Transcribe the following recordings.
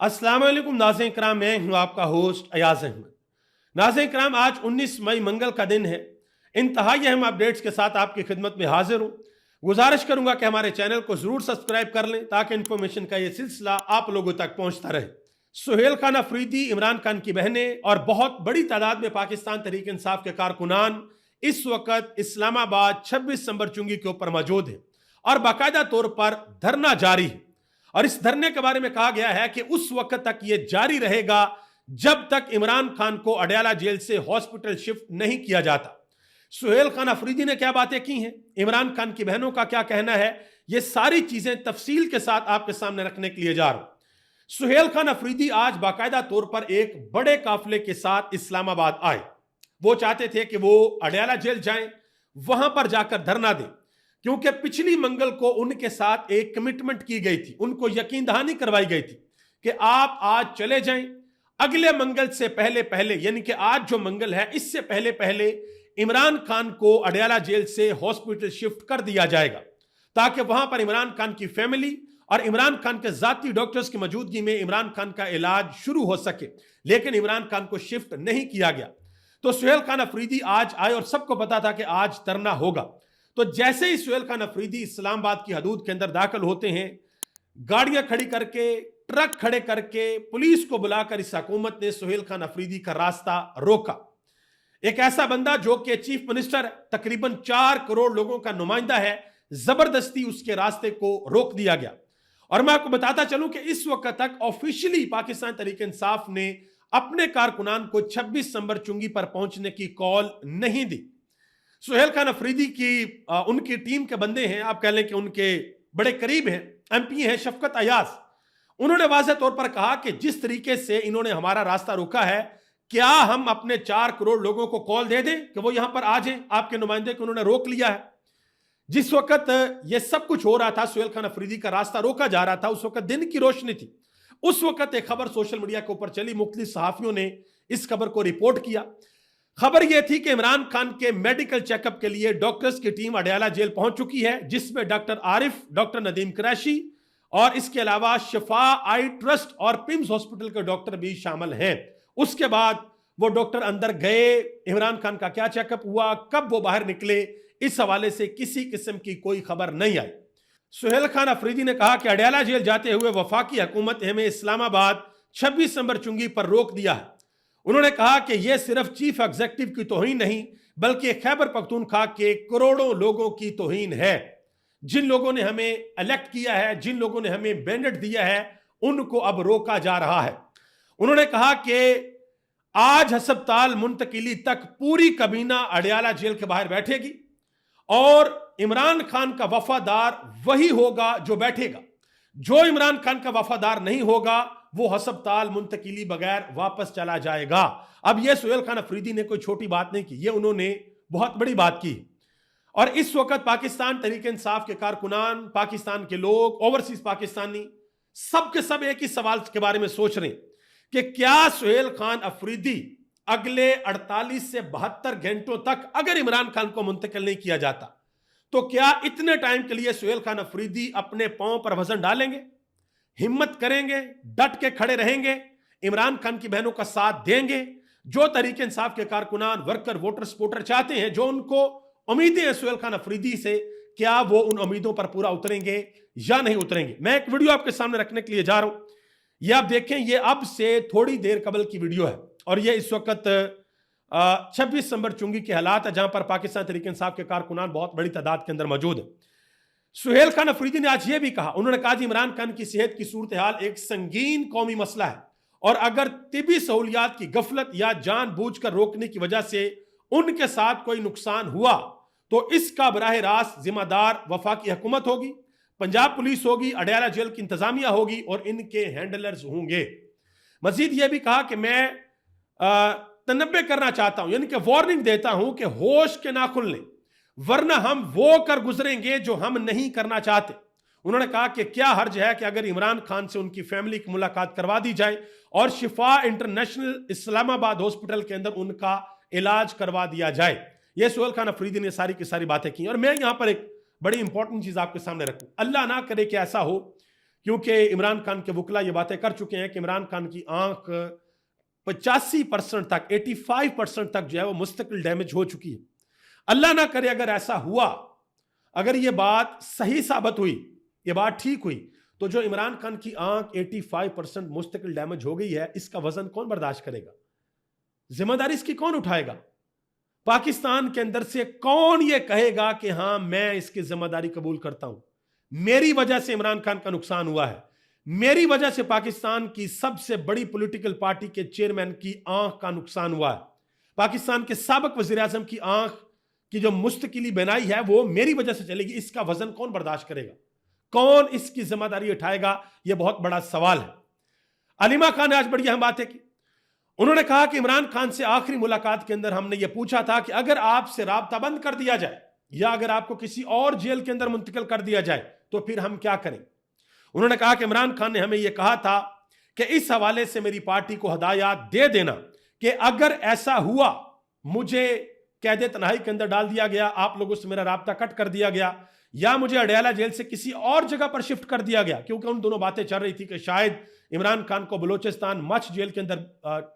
अस्सलाम वालेकुम नाज़रीन किराम, मैं हूं आपका होस्ट अयाज अहमद। नाज़रीन किराम, आज 19 मई मंगल का दिन है। इंतहाई अहम अपडेट्स के साथ आपकी खिदमत में हाजिर हूं। गुजारिश करूंगा कि हमारे चैनल को जरूर सब्सक्राइब कर लें ताकि इंफॉर्मेशन का ये सिलसिला आप लोगों तक पहुंचता रहे। सुहेल खान अफरीदी, इमरान खान की बहनें और बहुत बड़ी तादाद में पाकिस्तान तहरीक इंसाफ के कारकुनान इस वक्त इस्लामाबाद 26 नंबर चुंगी के ऊपर मौजूद है और बाकायदा तौर पर धरना जारी है। और इस धरने के बारे में कहा गया है कि उस वक्त तक यह जारी रहेगा जब तक इमरान खान को अडयाला जेल से हॉस्पिटल शिफ्ट नहीं किया जाता। सुहेल खान अफरीदी ने क्या बातें की हैं, इमरान खान की बहनों का क्या कहना है, ये सारी चीजें तफसील के साथ आपके सामने रखने के लिए जा रहा हूं। सुहेल खान अफरीदी आज बाकायदा तौर पर एक बड़े काफिले के साथ इस्लामाबाद आए। वो चाहते थे कि वो अडयाला जेल जाएं, वहां पर जाकर धरना दें, क्योंकि पिछली मंगल को उनके साथ एक कमिटमेंट की गई थी, उनको यकीन दहानी करवाई गई थी कि आप आज चले जाएं, अगले मंगल से पहले पहले, यानी कि आज जो मंगल है इससे पहले पहले इमरान खान को अडयाला जेल से हॉस्पिटल शिफ्ट कर दिया जाएगा, ताकि वहां पर इमरान खान की फैमिली और इमरान खान के जाती डॉक्टर्स की मौजूदगी में इमरान खान का इलाज शुरू हो सके। लेकिन इमरान खान को शिफ्ट नहीं किया गया। तो सुहेल खान अफरीदी आज आए और सबको पता था कि आज धरना होगा। तो जैसे ही सुहेल खान अफरीदी इस्लामाबाद की हदूद के अंदर दाखिल होते हैं, गाड़ियां खड़ी करके, ट्रक खड़े करके, पुलिस को बुलाकर इस हुकूमत ने सुहेल खान अफरीदी का रास्ता रोका। एक ऐसा बंदा जो कि चीफ मिनिस्टर, तकरीबन 4 करोड़ लोगों का नुमाइंदा है, जबरदस्ती उसके रास्ते को रोक दिया गया। और मैं आपको बताता चलूं कि इस वक्त तक ऑफिशियली पाकिस्तान तहरीक इंसाफ ने अपने कारकुनान को 26 नंबर चुंगी पर पहुंचने की कॉल नहीं दी। सुहेल खान अफरीदी की उनकी टीम के बंदे हैं, आप कह लें कि उनके बड़े करीब हैं, एमपी हैं शफकत अयाज। उन्होंने वाज़ेह तौर पर कहा कि जिस तरीके से इन्होंने हमारा रास्ता रोका है, क्या हम अपने 4 करोड़ लोगों को कॉल दे दें कि वो यहां पर आ जाएं? आपके नुमाइंदे को उन्होंने रोक लिया है। जिस वक्त यह सब कुछ हो रहा था, सुहेल खान अफरीदी का रास्ता रोका जा रहा था, उस वक्त दिन की रोशनी थी। उस वक्त एक खबर सोशल मीडिया के ऊपर चली, मुख्तलिफ सहाफियों ने इस खबर को रिपोर्ट किया। खबर यह थी कि इमरान खान के मेडिकल चेकअप के लिए डॉक्टर्स की टीम अडयाला जेल पहुंच चुकी है, जिसमें डॉक्टर आरिफ, डॉक्टर नदीम कुरैशी और इसके अलावा शिफा आई ट्रस्ट और पिम्स हॉस्पिटल के डॉक्टर भी शामिल हैं। उसके बाद वो डॉक्टर अंदर गए, इमरान खान का क्या चेकअप हुआ, कब वो बाहर निकले, इस हवाले से किसी किस्म की कोई खबर नहीं आई। सुहेल खान अफरीदी ने कहा कि अडयाला जेल जाते हुए वफाकी हुकूमत हमें इस्लामाबाद 26 नंबर चुंगी पर रोक दिया है। उन्होंने कहा कि यह सिर्फ चीफ एग्जीक्यूटिव की तौहीन नहीं, बल्कि खैबर पख्तूनख्वा के करोड़ों लोगों की तौहीन है। जिन लोगों ने हमें इलेक्ट किया है, जिन लोगों ने हमें मैंडेट दिया है, उनको अब रोका जा रहा है। उन्होंने कहा कि आज हस्पताल मुंतकिली तक पूरी कबीना अडयाला जेल के बाहर बैठेगी और इमरान खान का वफादार वही होगा जो बैठेगा। जो इमरान खान का वफादार नहीं होगा वो हस्पताल मुंतकिली बगैर वापस चला जाएगा। अब यह सुहेल खान अफरीदी ने कोई छोटी बात नहीं की, ये उन्होंने बहुत बड़ी बात की। और इस वक्त पाकिस्तान तहरीक इंसाफ के कारकुनान, पाकिस्तान के लोग, ओवरसीज पाकिस्तानी, सब के सब एक ही सवाल के बारे में सोच रहे हैं कि क्या सुहेल खान अफरीदी अगले 48 से 72 घंटों तक अगर इमरान खान को मुंतकिल नहीं किया जाता, तो क्या इतने टाइम के लिए सुहेल खान अफरीदी अपने पांव पर वजन डालेंगे, हिम्मत करेंगे, डट के खड़े रहेंगे, इमरान खान की बहनों का साथ देंगे? जो तहरीक इंसाफ के कारकुनान, वर्कर, वोटर, सपोर्टर चाहते हैं, जो उनको उम्मीदें हैं सुहेल खान अफरीदी से, क्या वो उन उम्मीदों पर पूरा उतरेंगे या नहीं उतरेंगे? मैं एक वीडियो आपके सामने रखने के लिए जा रहा हूं, ये आप देखें। ये अब से थोड़ी देर कबल की वीडियो है और ये इस वक्त 26 नंबर चुंगी के हालात है, जहां पर पाकिस्तान तहरीक इंसाफ के कारकुनान बहुत बड़ी तादाद के अंदर मौजूद है। सुहेल खान अफरीदी ने आज यह भी कहा, उन्होंने कहा कि इमरान खान की सेहत की सूरत हाल एक संगीन कौमी मसला है और अगर तिबी सहूलियात की गफलत या जानबूझकर रोकने की वजह से उनके साथ कोई नुकसान हुआ तो इसका बराह रास्त जिम्मेदार वफाकी हुकूमत होगी, पंजाब पुलिस होगी, अडयाला जेल की इंतजामिया होगी और इनके हैंडलर्स होंगे। मजीद यह भी कहा कि मैं तनब्बे करना चाहता हूं, यानी कि वार्निंग देता हूं कि होश के ना खुलने, वरना हम वो कर गुजरेंगे जो हम नहीं करना चाहते। उन्होंने कहा कि क्या हर्ज है कि अगर इमरान खान से उनकी फैमिली की मुलाकात करवा दी जाए और शिफा इंटरनेशनल इस्लामाबाद हॉस्पिटल के अंदर उनका इलाज करवा दिया जाए। यह सुहेल खान अफरीदी ने सारी की सारी बातें की। और मैं यहां पर एक बड़ी इंपॉर्टेंट चीज आपके सामने रखूं, अल्लाह ना करे कि ऐसा हो क्योंकि इमरान खान के वकला ये बातें कर चुके हैं कि इमरान खान की आंख 85% तक 85% तक जो है वो मुस्तकिल डैमेज हो चुकी है। अल्लाह ना करे अगर ऐसा हुआ, अगर ये बात सही साबित हुई, ये बात ठीक हुई, तो जो इमरान खान की आंख 85% मुस्तकिल डैमेज हो गई है, इसका वजन कौन बर्दाश्त करेगा? जिम्मेदारी इसकी कौन उठाएगा? पाकिस्तान के अंदर से कौन ये कहेगा कि हां मैं इसकी जिम्मेदारी कबूल करता हूं, मेरी वजह से इमरान खान का नुकसान हुआ है, मेरी वजह से पाकिस्तान की सबसे बड़ी पॉलिटिकल पार्टी के चेयरमैन की आंख का नुकसान हुआ है, पाकिस्तान के साबिक वजीर आजम की आंख की जो मुस्तकिली बनाई है वो मेरी वजह से चलेगी, इसका वजन कौन बर्दाश्त करेगा? कौन इसकी जिम्मेदारी उठाएगा? यह बहुत बड़ा सवाल है। अलीमा खान ने आज बड़ी अहम बातें की। उन्होंने कहा कि इमरान खान से आखिरी मुलाकात के अंदर हमने यह पूछा था कि अगर आपसे राब्ता बंद कर दिया जाए या अगर आपको किसी और जेल के अंदर मुंतकिल कर दिया जाए तो फिर हम क्या करें? उन्होंने कहा कि इमरान खान ने हमें यह कहा था कि इस हवाले से मेरी पार्टी को हदायत दे देना कि अगर ऐसा हुआ, मुझे कैद तन्हाई के अंदर डाल दिया गया, आप लोगों से मेरा राब्ता कट कर दिया गया, या मुझे अडयाला जेल से किसी और जगह पर शिफ्ट कर दिया गया, क्योंकि उन दोनों बातें चल रही थी कि शायद इमरान खान को बलोचिस्तान मच जेल के अंदर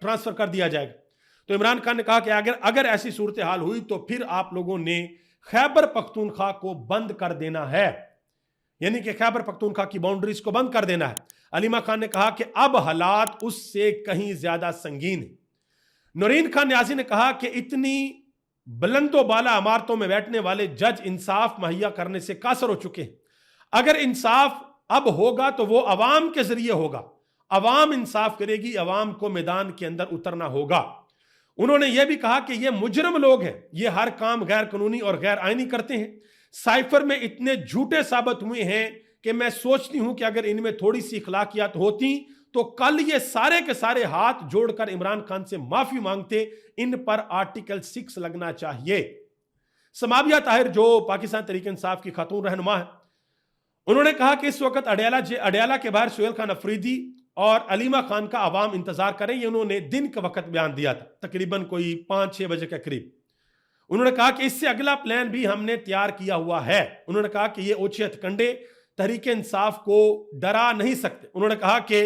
ट्रांसफर कर दिया जाएगा। तो इमरान खान ने कहा कि अगर ऐसी सूरत हाल हुई तो फिर आप लोगों ने खैबर पख्तूनख्वा को बंद कर देना है, यानी कि खैबर पख्तूनख्वा की बाउंड्रीज को बंद कर देना है। अलीमा खान ने कहा कि अब हालात उससे कहीं ज्यादा संगीन है। नौरीन खान न्याजी ने कहा कि इतनी बुलंदो बाला इमारतों में बैठने वाले जज इंसाफ मुहैया करने से कासर हो चुके हैं। अगर इंसाफ अब होगा तो वो अवाम के जरिए होगा, अवाम इंसाफ करेगी, अवाम को मैदान के अंदर उतरना होगा। उन्होंने यह भी कहा कि ये मुजरम लोग हैं, ये हर काम गैर कानूनी और गैर आईनी करते हैं। साइफर में इतने झूठे साबित हुए हैं कि मैं सोचती हूं कि अगर इनमें थोड़ी सी इखलाकियात होती तो कल ये सारे के सारे हाथ जोड़कर इमरान खान से माफी मांगते। इन पर आर्टिकल 6 लगना चाहिए। समाबिया ताहिर जो पाकिस्तान तहरीक इंसाफ की खातून रहनुमा है, उन्होंने कहा कि इस वक्त अडयाला के बाहर सुहेल खान अफरीदी और अलीमा खान का आवाम इंतजार करें। ये उन्होंने दिन का वक्त बयान दिया था, तकरीबन कोई 5-6 बजे के करीब। उन्होंने कहा कि इससे अगला प्लान भी हमने तैयार किया हुआ है। उन्होंने कहा कि ये ओछे हथकंडे तहरीक इंसाफ को डरा नहीं सकते। उन्होंने कहा कि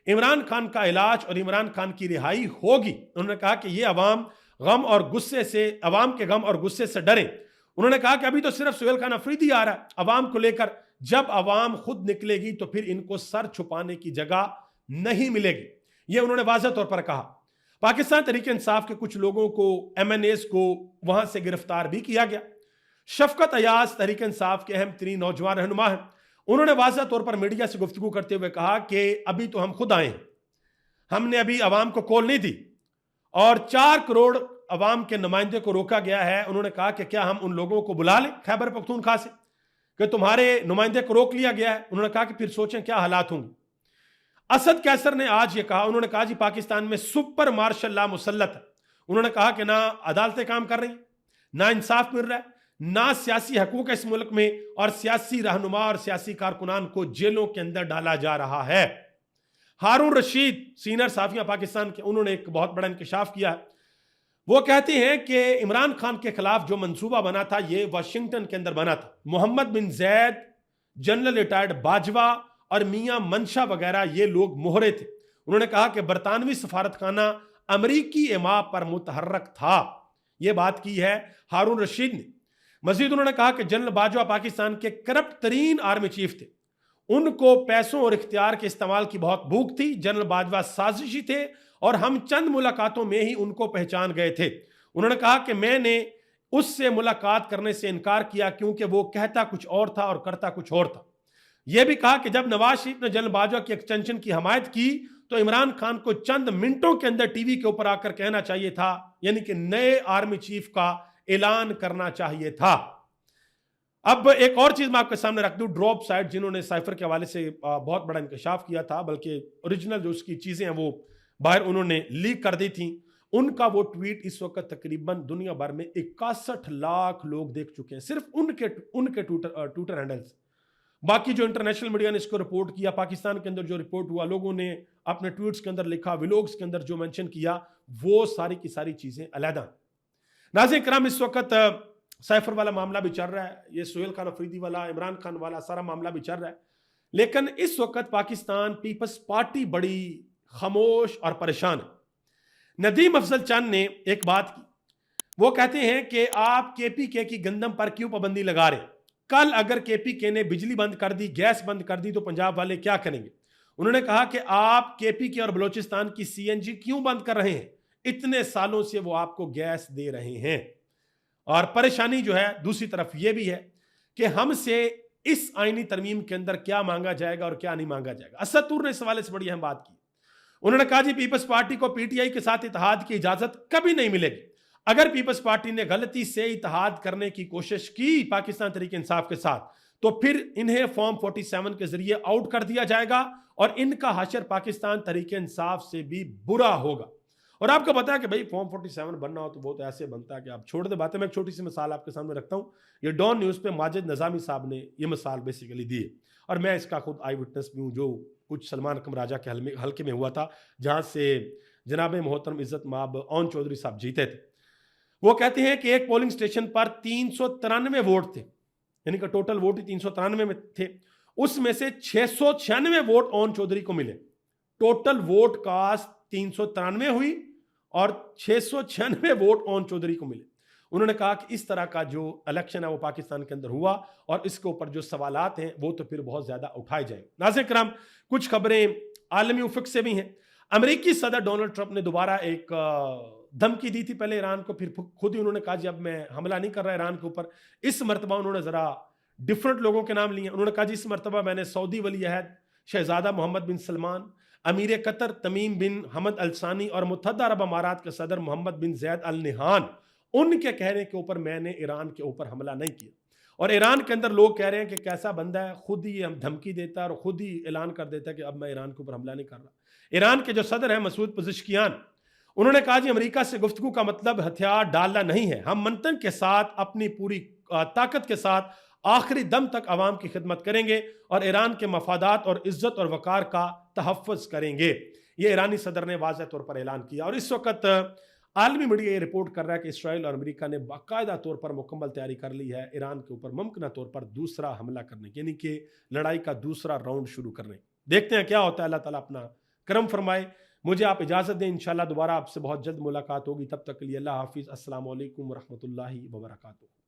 इमरान खान का इलाज और इमरान खान की रिहाई होगी। उन्होंने कहा कि ये अवाम के गम और गुस्से से डरे। उन्होंने कहा कि अभी तो सिर्फ सुहेल खान अफरीदी आ रहा है अवाम को लेकर, जब अवाम खुद निकलेगी तो फिर इनको सर छुपाने की जगह नहीं मिलेगी। यह उन्होंने वाज़ह तौर पर कहा। पाकिस्तान तहरीक इंसाफ के कुछ लोगों को, MNAs को वहां से गिरफ्तार भी किया गया। शफकत अयाज तहरीक इंसाफ के अहम तरीन नौजवान रहनुमा हैं। उन्होंने वाज़ह तौर पर मीडिया से गुफ्तगू करते हुए कहा कि अभी तो हम खुद आए हैं, हमने अभी अवाम को कॉल नहीं दी और 4 करोड़ अवाम के नुमाइंदे को रोका गया है। उन्होंने कहा कि क्या हम उन लोगों को बुला लें खैबर पख्तूनख्वा से कि तुम्हारे नुमाइंदे को रोक लिया गया है? उन्होंने कहा कि फिर सोचें क्या हालात होंगे। असद कैसर ने आज ये कहा, उन्होंने कहा जी पाकिस्तान में सुपर मार्शल लॉ मुसल्लत है। उन्होंने कहा कि ना अदालतें काम कर रही, ना इंसाफ मिल रहा है, ना सियासी हकूक इस मुल्क में, और सियासी रहनुमा और सियासी कारकुनान को जेलों के अंदर डाला जा रहा है। हारून रशीद सीनियर साफिया पाकिस्तान के, उन्होंने एक बहुत बड़ा इंकशाफ किया है। वो कहते हैं कि इमरान खान के खिलाफ जो मंसूबा बना था ये वाशिंगटन के अंदर बना था। मोहम्मद बिन जैद, जनरल रिटायर्ड बाजवा और मियां मंशा वगैरह ये लोग मोहरे थे। उन्होंने कहा कि बरतानवी सफारतखाना अमरीकी इमा पर मुतहर्रक था। यह बात की है हारून रशीद ने। मजीद उन्होंने कहा कि जनरल बाजवा पाकिस्तान के करप्ट तरीन आर्मी चीफ थे, उनको पैसों और इख्तियार के इस्तेमाल की बहुत भूख थी। जनरल बाजवा साजिशी थे और हम चंद मुलाकातों में ही उनको पहचान गए थे। उन्होंने कहा कि मैंने उससे मुलाकात करने से इनकार किया क्योंकि वो कहता कुछ और था और करता कुछ और था। यह भी कहा कि जब नवाज शरीफ ने जनरल बाजवा की एक्सटेंशन की हमायत की तो इमरान खान को चंद मिनटों के अंदर टीवी के ऊपर आकर कहना चाहिए था, यानी कि नए आर्मी चीफ का ऐलान करना चाहिए था। अब एक और चीज मैं आपके सामने रख दूं, ड्रॉप साइट जिन्होंने साइफर के हवाले से बहुत बड़ा इंकशाफ किया था, बल्कि ओरिजिनल जो उसकी चीजें हैं वो बाहर उन्होंने लीक कर दी थी, उनका वो ट्वीट इस वक्त तकरीबन दुनिया भर में 61 लाख लोग देख चुके हैं, सिर्फ उनके ट्विटर हैंडल्स। बाकी जो इंटरनेशनल मीडिया ने इसको रिपोर्ट किया, पाकिस्तान के अंदर जो रिपोर्ट हुआ, लोगों ने अपने ट्वीट्स के अंदर लिखा, व्लॉग्स के अंदर जो मेंशन किया, वो सारी की सारी चीजें अलहदा। नाज़रीन किराम, इस वक्त साइफर वाला मामला भी चल रहा है, ये सुहेल खान अफरीदी वाला, इमरान खान वाला सारा मामला भी चल रहा है। لیکن اس وقت پاکستان پیپلز پارٹی بڑی خاموش اور پریشان ہے۔ ندیم افضل چند نے ایک بات کی، وہ کہتے ہیں کہ آپ کے پی کے کی گندم پر کیوں پابندی لگا رہے ہیں؟ کل اگر کے پی کے نے بجلی بند کر دی، گیس بند کر دی تو پنجاب والے کیا کریں گے؟ انہوں نے کہا کہ آپ کے پی کے اور بلوچستان کی سی این جی کیوں بند کر رہے ہیں؟ اتنے سالوں سے وہ آپ کو گیس دے رہے ہیں۔ اور پریشانی جو ہے دوسری طرف یہ بھی ہے کہ ہم سے اس آئینی ترمیم کے اندر کیا مانگا جائے گا اور کیا نہیں مانگا جائے گا۔ اسد طور نے اس حوالے سے بڑی اہم بات کی، انہوں نے کہا جی پیپلز پارٹی کو پی ٹی آئی کے ساتھ اتحاد کی اجازت کبھی نہیں ملے گی۔ اگر پیپلز پارٹی نے غلطی سے اتحاد کرنے کی کوشش کی پاکستان تحریک انصاف کے ساتھ تو پھر انہیں فارم 47 کے ذریعے آؤٹ کر دیا جائے گا اور ان کا حشر پاکستان تحریک انصاف سے بھی برا ہوگا۔ اور آپ کو پتا ہے کہ بھائی فارم 47 بننا ہو تو وہ تو ایسے بنتا ہے کہ آپ چھوڑ دے باتیں۔ میں ایک چھوٹی سی مثال آپ کے سامنے رکھتا ہوں، یہ ڈان نیوز پہ ماجد نظامی صاحب نے یہ مثال بیسیکلی دی ہے، اور میں اس کا خود آئی وٹنس بھی ہوں، جو کچھ سلمان اکرم راجہ کے حلقے میں ہوا تھا جہاں سے جناب محترم عزت مآب اون چودھری صاحب جیتے تھے۔ وہ کہتے ہیں کہ ایک پولنگ سٹیشن پر 393 ووٹ تھے، یعنی کہ ٹوٹل ووٹ ہی 393 میں تھے، اس میں سے 696 ووٹ اون چودھری کو ملے۔ ٹوٹل ووٹ کاسٹ 393 ہوئی اور 696 ووٹ اون چودھری کو ملے۔ انہوں نے کہا کہ اس طرح کا جو الیکشن ہے وہ پاکستان کے اندر ہوا اور اس کے اوپر جو سوالات ہیں وہ تو پھر بہت زیادہ اٹھائے جائیں۔ ناظرین کرام، کچھ خبریں عالمی افق سے بھی ہیں۔ امریکی صدر ڈونلڈ ٹرمپ نے دوبارہ ایک دھمکی دی تھی پہلے ایران کو، پھر خود ہی انہوں نے کہا جی اب میں حملہ نہیں کر رہا ایران کے اوپر۔ اس مرتبہ انہوں نے ذرا ڈیفرنٹ لوگوں کے نام لیے۔ انہوں نے کہا جی اس مرتبہ میں نے سعودی ولی عہد شہزادہ محمد بن سلمان، امیر قطر تمیم بن حمد الثانی اور متحدہ عرب امارات کے صدر محمد بن زید ال نہیان، ان کے کہنے کے اوپر میں نے ایران کے اوپر حملہ نہیں کیا۔ اور ایران کے اندر لوگ کہہ رہے ہیں کہ کیسا بندہ ہے، خود ہی دھمکی دیتا ہے اور خود ہی اعلان کر دیتا ہے کہ اب میں ایران کے اوپر حملہ نہیں کر رہا۔ ایران کے جو صدر ہیں مسعود پزشکیان، انہوں نے کہا جی امریکہ سے گفتگو کا مطلب ہتھیار ڈالنا نہیں ہے، ہم منطق کے ساتھ اپنی پوری طاقت کے ساتھ آخری دم تک عوام کی خدمت کریں گے اور ایران کے مفادات اور عزت اور وقار کا تحفظ کریں گے۔ یہ ایرانی صدر نے واضح طور پر اعلان کیا۔ اور اس وقت عالمی میڈیا یہ رپورٹ کر رہا ہے کہ اسرائیل اور امریکہ نے باقاعدہ طور پر مکمل تیاری کر لی ہے ایران کے اوپر ممکنہ طور پر دوسرا حملہ کرنے کی، یعنی کہ لڑائی کا دوسرا راؤنڈ شروع کرنے۔ دیکھتے ہیں کیا ہوتا ہے، اللہ تعالیٰ اپنا کرم فرمائے۔ مجھے آپ اجازت دیں، انشاءاللہ دوبارہ آپ سے بہت جلد ملاقات ہوگی، تب تک کے لیے اللہ حافظ، السلام علیکم ورحمۃ اللہ وبرکاتہ۔